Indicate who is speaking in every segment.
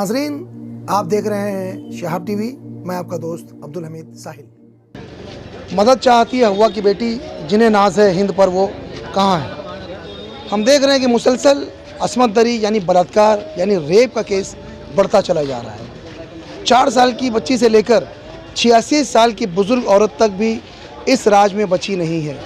Speaker 1: नाजरीन, आप देख रहे हैं शहाब टीवी। मैं आपका दोस्त अब्दुल हमीद साहिल। मदद चाहती है हवा की बेटी, जिन्हें नाज है हिंद पर, वो कहाँ है। हम देख रहे हैं कि मुसलसल असमत दरी यानी बलात्कार यानी रेप का केस बढ़ता चला जा रहा है। 4 साल की बच्ची से लेकर 86 साल की बुजुर्ग औरत तक भी इस राज में बची नहीं है।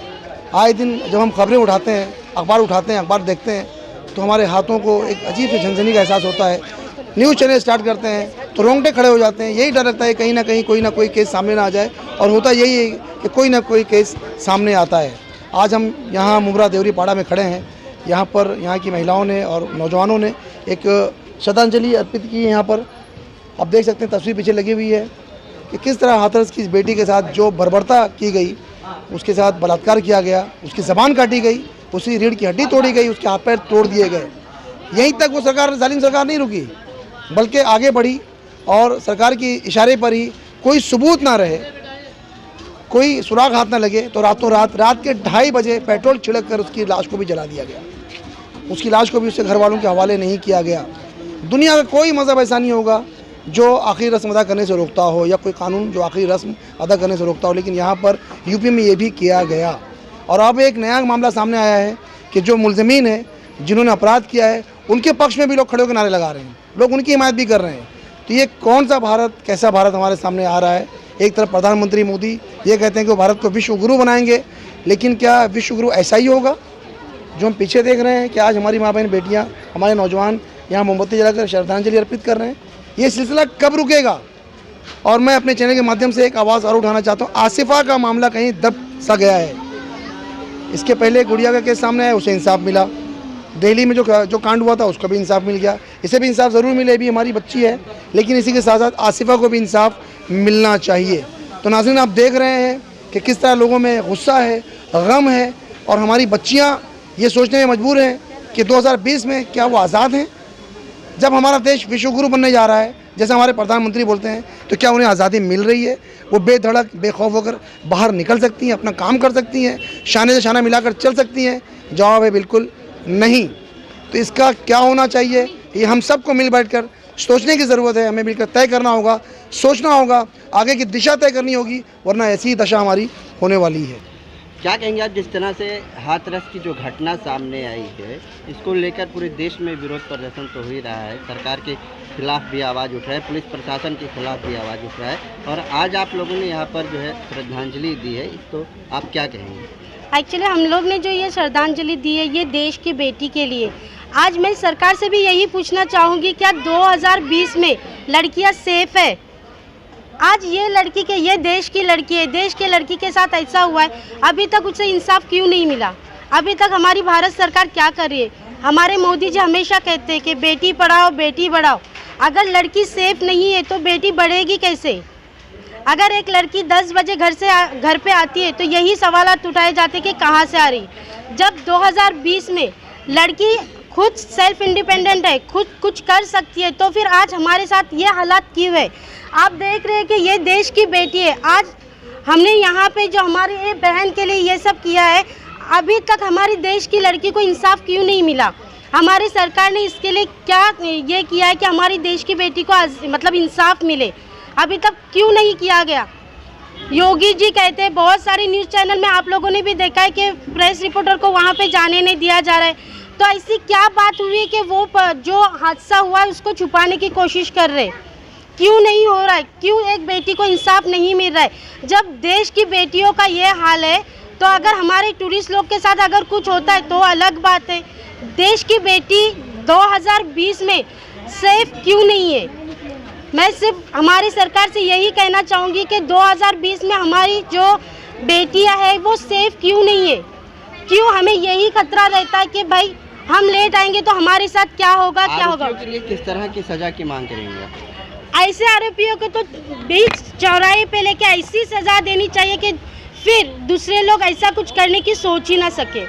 Speaker 1: आए दिन जब हम खबरें उठाते हैं, अखबार देखते हैं, तो हमारे हाथों को एक अजीब से झंझनी का एहसास होता है। न्यूज़ चैनल स्टार्ट करते हैं तो रोंगटे खड़े हो जाते हैं। यही डर लगता है कहीं ना कहीं कोई ना कोई केस सामने ना आ जाए, और होता यही है कि कोई ना कोई केस सामने आता है। आज हम यहाँ मुमरा देवरी पाड़ा में खड़े हैं। यहाँ पर यहाँ की महिलाओं ने और नौजवानों ने एक श्रद्धांजलि अर्पित की है। यहाँ पर आप देख सकते हैं, तस्वीर पीछे लगी हुई है कि किस तरह हाथरस की इस बेटी के साथ जो बर्बरता की गई, उसके साथ बलात्कार किया गया, उसकी ज़बान काटी गई, उसकी रीढ़ की हड्डी तोड़ी गई, उसके हाथ पैर तोड़ दिए गए। यहीं तक वो जालिम सरकार नहीं रुकी, बल्कि आगे बढ़ी और सरकार की इशारे पर ही कोई सबूत ना रहे, कोई सुराग हाथ ना लगे, तो रात के 2:30 बजे पेट्रोल छिड़क कर उसकी लाश को भी जला दिया गया। उसकी लाश को भी उसके घर वालों के हवाले नहीं किया गया। दुनिया का कोई मज़हब ऐसा नहीं होगा जो आखिरी रस्म अदा करने से रोकता हो, या कोई कानून जो आखिरी रस्म अदा करने से रोकता हो, लेकिन यहाँ पर यूपी में ये भी किया गया। और अब एक नया मामला सामने आया है कि जो मुलज़मीन है, जिन्होंने अपराध किया है, उनके पक्ष में भी लोग खड़े होकर नारे लगा रहे हैं, लोग उनकी हिमायत भी कर रहे हैं। तो ये कौन सा भारत, कैसा भारत हमारे सामने आ रहा है। एक तरफ प्रधानमंत्री मोदी ये कहते हैं कि वो भारत को विश्व गुरु बनाएंगे, लेकिन क्या विश्व गुरु ऐसा ही होगा जो हम पीछे देख रहे हैं कि आज हमारी माँ बहन बेटियाँ, हमारे नौजवान यहाँ मोमबत्ती जलाकर श्रद्धांजलि अर्पित कर रहे हैं। ये सिलसिला कब रुकेगा। और मैं अपने चैनल के माध्यम से एक आवाज़ और उठाना चाहता हूँ। आसिफा का मामला कहीं दब सा गया है। इसके पहले गुड़िया का केस सामने आया, उसे इंसाफ मिला। दिल्ली में जो कांड हुआ था उसका भी इंसाफ मिल गया। इसे भी इंसाफ ज़रूर मिले, भी हमारी बच्ची है, लेकिन इसी के साथ साथ आसिफा को भी इंसाफ मिलना चाहिए। तो नाज़रीन, आप देख रहे हैं कि किस तरह लोगों में गुस्सा है, गम है, और हमारी बच्चियाँ ये सोचने में मजबूर हैं कि 2020 में क्या वो आज़ाद हैं। जब हमारा देश विश्वगुरु बनने जा रहा है, जैसे हमारे प्रधानमंत्री बोलते हैं, तो क्या उन्हें आज़ादी मिल रही है। वो बेधड़क बेखौफ होकर बाहर निकल सकती हैं, अपना काम कर सकती हैं, शाने से शाना मिलाकर चल सकती हैं। जवाब है बिल्कुल नहीं। तो इसका क्या होना चाहिए, ये हम सबको मिल बैठकर सोचने की ज़रूरत है। हमें मिलकर तय करना होगा, सोचना होगा, आगे की दिशा तय करनी होगी, वरना ऐसी ही दशा हमारी होने वाली है।
Speaker 2: क्या कहेंगे आप, जिस तरह से हाथरस की जो घटना सामने आई है, इसको लेकर पूरे देश में विरोध प्रदर्शन तो हो ही रहा है, सरकार के खिलाफ भी आवाज़ उठ रहा है, पुलिस प्रशासन के खिलाफ भी आवाज़ उठ रहा है, और आज आप लोगों ने यहाँ पर जो है श्रद्धांजलि दी है, तो आप क्या कहेंगे।
Speaker 3: एक्चुअली हम लोग ने जो ये श्रद्धांजलि दी है, ये देश की बेटी के लिए। आज मैं सरकार से भी यही पूछना चाहूँगी, क्या 2020 में लड़कियाँ सेफ है। आज ये लड़की के, ये देश की लड़की है, देश के लड़की के साथ ऐसा हुआ है, अभी तक उसे इंसाफ क्यों नहीं मिला। अभी तक हमारी भारत सरकार क्या कर रही है। हमारे मोदी जी हमेशा कहते हैं कि बेटी पढ़ाओ बेटी बढ़ाओ। अगर लड़की सेफ नहीं है तो बेटी बढ़ेगी कैसे। अगर एक लड़की 10 बजे घर पे आती है तो यही सवालात उठाए जाते कि कहाँ से आ रही। जब 2020 में लड़की खुद सेल्फ इंडिपेंडेंट है, खुद कुछ कर सकती है, तो फिर आज हमारे साथ ये हालात क्यों है। आप देख रहे हैं कि ये देश की बेटी है। आज हमने यहाँ पे जो हमारी ये बहन के लिए ये सब किया है, अभी तक हमारी देश की लड़की को इंसाफ क्यों नहीं मिला। हमारी सरकार ने इसके लिए क्या ये किया है कि हमारी देश की बेटी को मतलब इंसाफ मिले, अभी तक क्यों नहीं किया गया। योगी जी कहते हैं, बहुत सारे न्यूज़ चैनल में आप लोगों ने भी देखा है कि प्रेस रिपोर्टर को वहाँ पे जाने नहीं दिया जा रहा है। तो ऐसी क्या बात हुई कि वो जो हादसा हुआ है उसको छुपाने की कोशिश कर रहे। क्यों नहीं हो रहा है, क्यों एक बेटी को इंसाफ नहीं मिल रहा है। जब देश की बेटियों का ये हाल है, तो अगर हमारे टूरिस्ट लोग के साथ अगर कुछ होता है तो अलग बात है। देश की बेटी 2020 में सेफ क्यों नहीं है। मैं सिर्फ हमारी सरकार से यही कहना चाहूँगी कि 2020 में हमारी जो बेटियां हैं वो सेफ क्यों नहीं है। क्यों हमें यही खतरा रहता है कि भाई हम लेट आएंगे तो हमारे साथ क्या होगा।
Speaker 2: के लिए किस तरह की सज़ा की मांग करेंगे आप।
Speaker 3: ऐसे आरोपियों को तो बीच चौराहे पे लेके ऐसी सज़ा देनी चाहिए कि फिर दूसरे लोग ऐसा कुछ करने की सोच ही ना सके।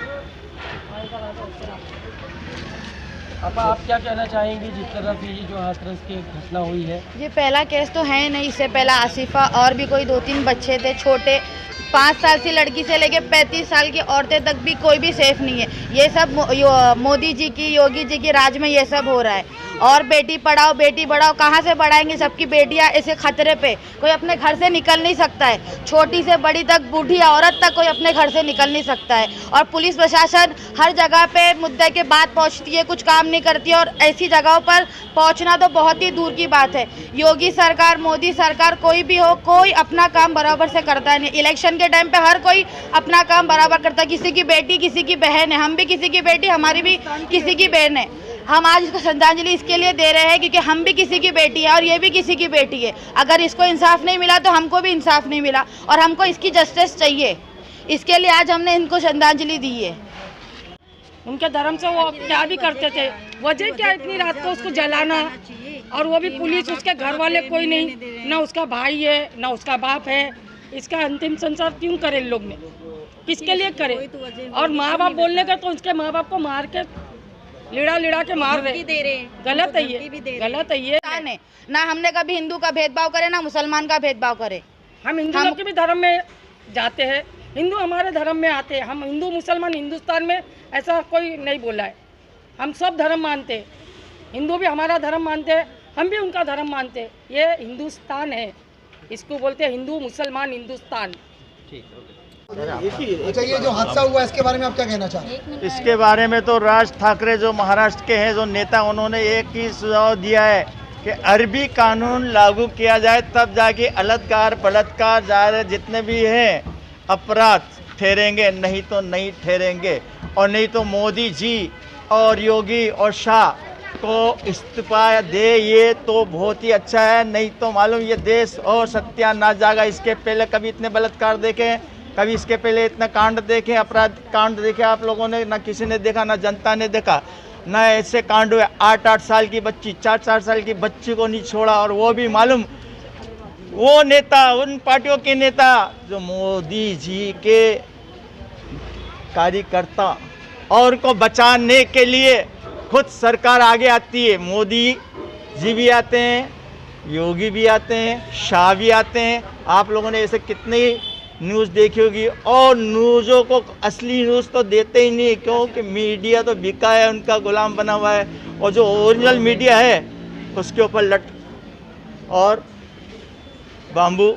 Speaker 4: आप क्या कहना चाहेंगी जिस तरह से ये जो हाथरस की घटना हुई है?
Speaker 5: ये पहला केस तो है नहीं, इससे पहला आसिफा और भी कोई 2-3 बच्चे थे छोटे, 5 साल की लड़की से लेके 35 साल की औरतें तक भी कोई भी सेफ नहीं है। ये सब मोदी जी की, योगी जी की राज में ये सब हो रहा है। और बेटी पढ़ाओ बेटी बढ़ाओ कहाँ से बढ़ाएंगे? सबकी बेटियां ऐसे खतरे पे, कोई अपने घर से निकल नहीं सकता है। छोटी से बड़ी तक, बूढ़ी औरत तक कोई अपने घर से निकल नहीं सकता है। और पुलिस प्रशासन हर जगह पे मुद्दे के बाद पहुंचती है, कुछ काम नहीं करती है। और ऐसी जगहों पर पहुंचना तो बहुत ही दूर की बात है। योगी सरकार, मोदी सरकार, कोई भी हो, कोई अपना काम बराबर से करता है नहीं। इलेक्शन के टाइम पे हर कोई अपना काम बराबर करता है। किसी की बेटी किसी की बहन है, हम भी किसी की बेटी, हमारी भी किसी की बहन है। हम आज इसको श्रद्धांजलि इसके लिए दे रहे हैं क्योंकि हम भी किसी की बेटी है और ये भी किसी की बेटी है। अगर इसको इंसाफ नहीं मिला तो हमको भी इंसाफ नहीं मिला और हमको इसकी जस्टिस चाहिए। इसके लिए आज हमने इनको श्रद्धांजलि दी है।
Speaker 4: उनके धर्म से वो क्या भी करते थे, वजह क्या इतनी रात को उसको जलाना? और वो भी पुलिस, उसके घर वाले कोई नहीं, ना उसका भाई है ना उसका बाप है। इसका अंतिम संस्कार क्यों करे लोग ने? किसके लिए करे? और माँ बाप बोलने का तो उसके माँ बाप को मार के लिड़ा के मार रहे, गलत है ये, गलत है ये।
Speaker 5: ना हमने कभी हिंदू का भेदभाव करे ना मुसलमान का भेदभाव करे।
Speaker 4: हम हिंदू लोग के भी धर्म में जाते हैं, हिंदू हमारे धर्म में आते हैं। हम हिंदू मुसलमान हिंदुस्तान में ऐसा कोई नहीं बोला है। हम सब धर्म मानते हैं, हिंदू भी हमारा धर्म मानते हैं, हम भी उनका धर्म मानते हैं। ये हिंदुस्तान है, इसको बोलते हैं हिंदू मुसलमान हिंदुस्तान।
Speaker 1: अच्छा, ये जो हादसा हुआ इसके बारे में आप क्या कहना चाहते हैं?
Speaker 6: इसके बारे में तो राज ठाकरे जो महाराष्ट्र के हैं, जो नेता, उन्होंने एक ही सुझाव दिया है कि अरबी कानून लागू किया जाए, तब जाके बलात्कार बलात्कार जितने भी हैं अपराध ठहरेंगे, नहीं तो नहीं ठहरेंगे। और नहीं तो मोदी जी और योगी और शाह को इस्तीफा दे, ये तो बहुत ही अच्छा है। नहीं तो मालूम ये देश और सत्यानाश जाएगा। इसके पहले कभी इतने बलात्कार देखे, कभी इसके पहले इतना कांड देखे, अपराध कांड देखे आप लोगों ने? ना किसी ने देखा, ना जनता ने देखा, ना ऐसे कांड हुए। 8-8 साल की बच्ची, 4-4 साल की बच्ची को नहीं छोड़ा। और वो भी मालूम वो नेता, उन पार्टियों के नेता जो मोदी जी के कार्यकर्ता, और उनको बचाने के लिए खुद सरकार आगे आती है। मोदी जी भी आते हैं, योगी भी आते हैं, शाह भी आते हैं। आप लोगों ने ऐसे कितनी न्यूज़ देखी होगी। और न्यूज़ों को असली न्यूज़ तो देते ही नहीं, क्योंकि मीडिया तो बिका है, उनका गुलाम बना हुआ है। और जो ओरिजिनल मीडिया है उसके ऊपर लट और बाम्बू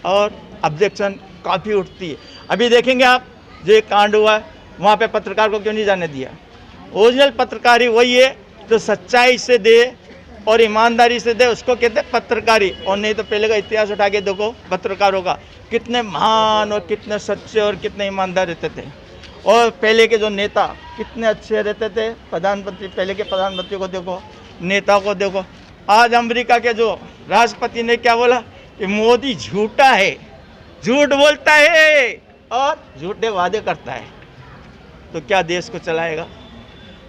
Speaker 6: और ऑब्जेक्शन काफ़ी उठती है। अभी देखेंगे आप, जो कांड हुआ है वहाँ पे पत्रकार को क्यों नहीं जाने दिया? ओरिजिनल पत्रकारी वही है जो सच्चाई से दे और ईमानदारी से दे, उसको कहते हैं पत्रकारी। और नहीं तो पहले का इतिहास उठा के देखो पत्रकारों का, कितने महान और कितने सच्चे और कितने ईमानदार रहते थे। और पहले के जो नेता कितने अच्छे रहते थे। प्रधानमंत्री, पहले के प्रधानमंत्री को देखो, नेता को देखो। आज अमेरिका के जो राष्ट्रपति ने क्या बोला कि मोदी झूठा है, झूठ बोलता है और झूठे वादे करता है। तो क्या देश को चलाएगा?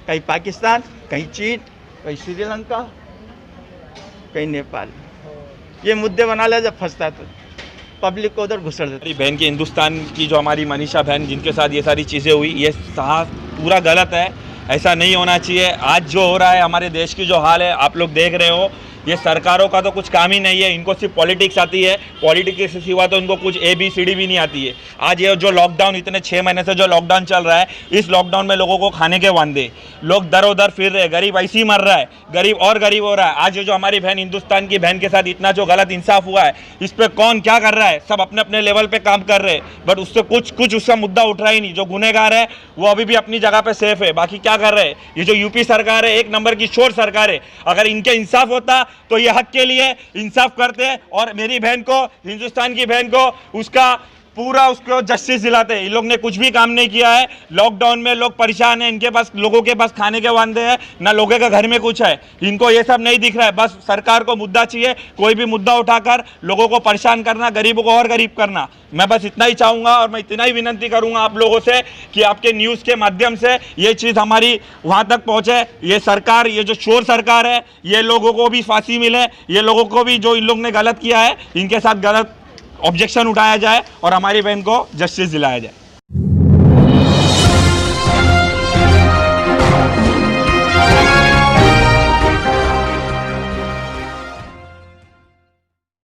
Speaker 6: कहीं पाकिस्तान, कहीं चीन, कहीं श्रीलंका, कहीं नेपाल। ये मुद्दे बना ले, जब फंसता है तो पब्लिक को उधर घुसड़ देता है।
Speaker 7: बहन की, हिंदुस्तान की जो हमारी मनीषा बहन, जिनके साथ ये सारी चीज़ें हुई, ये साफ पूरा गलत है। ऐसा नहीं होना चाहिए। आज जो हो रहा है, हमारे देश की जो हाल है आप लोग देख रहे हो। ये सरकारों का तो कुछ काम ही नहीं है, इनको सिर्फ पॉलिटिक्स आती है। पॉलिटिक्स के सिवा तो इनको कुछ ABCD भी नहीं आती है। आज ये जो लॉकडाउन, इतने 6 महीने से जो लॉकडाउन चल रहा है, इस लॉकडाउन में लोगों को खाने के वांदे, लोग दर उधर फिर रहे, गरीब ऐसे ही मर रहा है, गरीब और गरीब हो रहा है। आज ये जो हमारी बहन, हिंदुस्तान की बहन के साथ इतना जो गलत इंसाफ हुआ है, इस पर कौन क्या कर रहा है? सब अपने अपने लेवल पर काम कर रहे हैं, बट उससे कुछ उसका मुद्दा उठ रहा ही नहीं। जो गुनहगार है वो अभी भी अपनी जगह पर सेफ है, बाकी क्या कर रहे हैं? ये जो यूपी सरकार है, एक नंबर की चोर सरकार है। अगर इनके इंसाफ होता तो ये हक के लिए इंसाफ करते और मेरी बहन को, हिंदुस्तान की बहन को, उसका पूरा उसको जस्टिस दिलाते। इन लोग ने कुछ भी काम नहीं किया है। लॉकडाउन में लोग परेशान हैं, इनके पास, लोगों के पास खाने के वांदे हैं, ना लोगों के घर में कुछ है। इनको ये सब नहीं दिख रहा है। बस सरकार को मुद्दा चाहिए, कोई भी मुद्दा उठाकर लोगों को परेशान करना, गरीबों को और गरीब करना। मैं बस इतना ही चाहूँगा और मैं इतना ही विनती करूँगा आप लोगों से कि आपके न्यूज़ के माध्यम से ये चीज़ हमारी वहाँ तक पहुँचे। ये सरकार, ये जो चोर सरकार है, ये लोगों को भी फांसी मिले, ये लोगों को भी जो इन लोग ने गलत किया है, इनके साथ गलत ऑब्जेक्शन उठाया जाए और हमारी बहन को जस्टिस दिलाया जाए।